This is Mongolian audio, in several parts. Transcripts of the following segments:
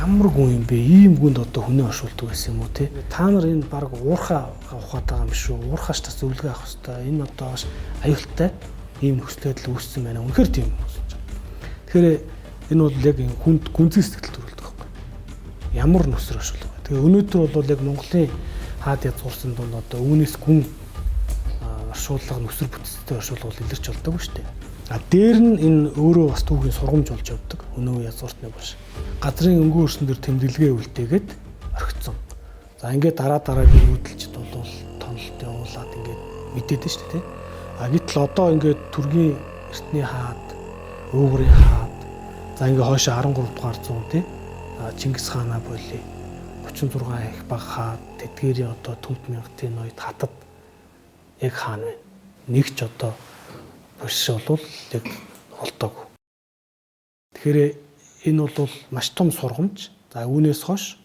ямар гүн юм бэ? Ийм гүнд одоо хүнээ оршуулдаг байсан юм уу те? Та нар энэ баг уурхаа ухаад байгаа юм шүү. Уурхааш та зөвлөгөө авах хэрэгтэй. Энэ одоо аюултай ийм нөхцөл байдал үүссэн байна. Үнэхээр тийм юм. Тэгэхээр энэ бол яг хүнд гүнзгий сэтгэл төрүүлдэг байхгүй. Ямар нөхцөл оршуулга. Тэгээ өнөөдөр бол яг Монголын хаад язгуурсан донд одоо үүнээс гүн оршуулга нөхцөл бүтцтэй оршуулга бол илэрч болдог шүү дээ. Дээр нь энэ өөрөө бас түүхийн сургамж болж явдаг. Өнөө язгууртны баш. Газрын өнгөө өрсөн дээр тэмдэглэгээ үлдээгээд орхицсон. За ингээд дараагийн үүдэлчд бол тонолт явуулаад ингээд мэдээд шүү дээ. Гэтэл одоо ингээд түргийн эртний хаад, өвгөрийн хаад, за ингээд хойшоо 13 дугаар зуун тий. Чингис хаана болий 36 их баг хаад, тэдгээрийн одоо Төмт мянгатын ноёд хатад яг хаана вэ? Нэг ч одоо биш бол яг олдог. Тэгэхээр энэ бол маш том сургамж. За үүнээс хойш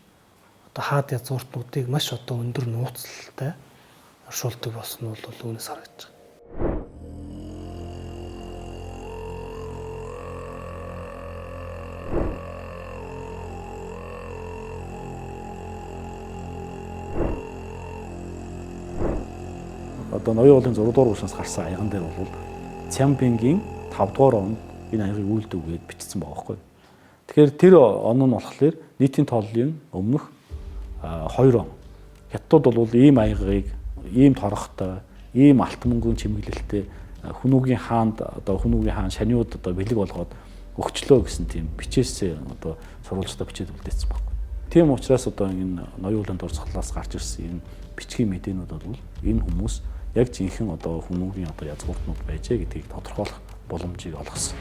одоо хаад язгууртнуудыг маш одоо өндөр нууцтай оршуулдаг болсон нь бол үүнээс харагдаж байгаа. Одоо ноён уулын 6 дугаар уушаас гарсан аяган дээр бол Цямбингийн 5 дугаар онд энэ аягыг үйлдв гэж бичсэн байгаа байхгүй. Тэгэхээр тэр он нь болохоор нийтийн тооллын өмнөх 2 он. Хятадууд бол ийм аягыг ийм торохтой, ийм алт мөнгөн чимэглэлтэй Хүнүүгийн хаанд одоо Хүнүүгийн хаан шаниуд одоо бэлэг болгоод өгчлөө гэсэн тийм бичээсээ одоо сурвалжтай бичээд үлдээсэн байхгүй. Тийм учраас одоо энэ ноён уулын дурсгалаас гарч ирсэн энэ бичгийн мэдээнүүд бол энэ хүмүүс яг жинхэнэ одоо Хүнүүгийн одоо язгууртнууд байжээ гэдгийг тодорхойлох боломжийг олгосон.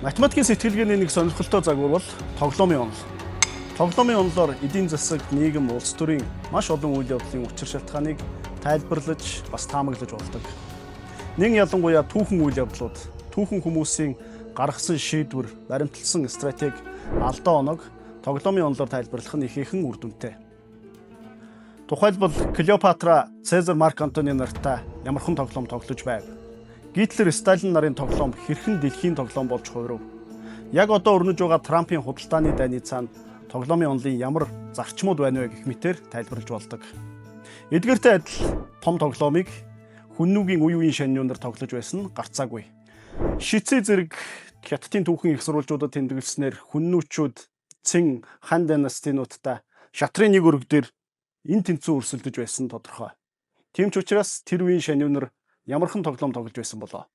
Математикийн сэтгэлгээний нэг сонирхолтой загвар бол тоглоомын онол. Тоглоомын онолоор эдийн засаг, нийгэм, улс төрийн маш олон үйл явдлын учир шалтгааныг тайлбарлаж, бас таамаглаж болдог. Нэг ялангуяа түүхэн үйл явдлууд, түүхэн хүмүүсийн гаргасан шийдвэр, баримталсан стратеги, алдаа оног тоглоомын онолоор тайлбарлах нь ихээхэн үр дүнтэй. Тухайлбал Клеопатра Цезар Марк Антоны нартай ямархан тоглоом тоглож байв. Гитлер Сталин нарын тоглоом хэрхэн дэлхийн тоглоом болж хувирв. Яг одоо өрнөж байгаа Трампын худалдааны дайны цаана тоглоомын онолын ямар зарчмууд байна вэ гэх мэтээр тайлбарлаж болдог. Эдгээртэй адил том тоглоомыг Хүннүүгийн үе үеийн шаниунаар тоглож байсан нь гарцаагүй. Шицээ зэрэг Хятадын түүхэн их сурвалжуудад тэмдэглэснээр Хүннүүчүүд Цин хан династинуудтай шатрын нэг өрг дээр энэ тэнцүү өрсөлдөж байсан тодорхой. Тийм ч учраас тэр үеийн шаниунаар ямархан тоглоом тоглож байсан болоо.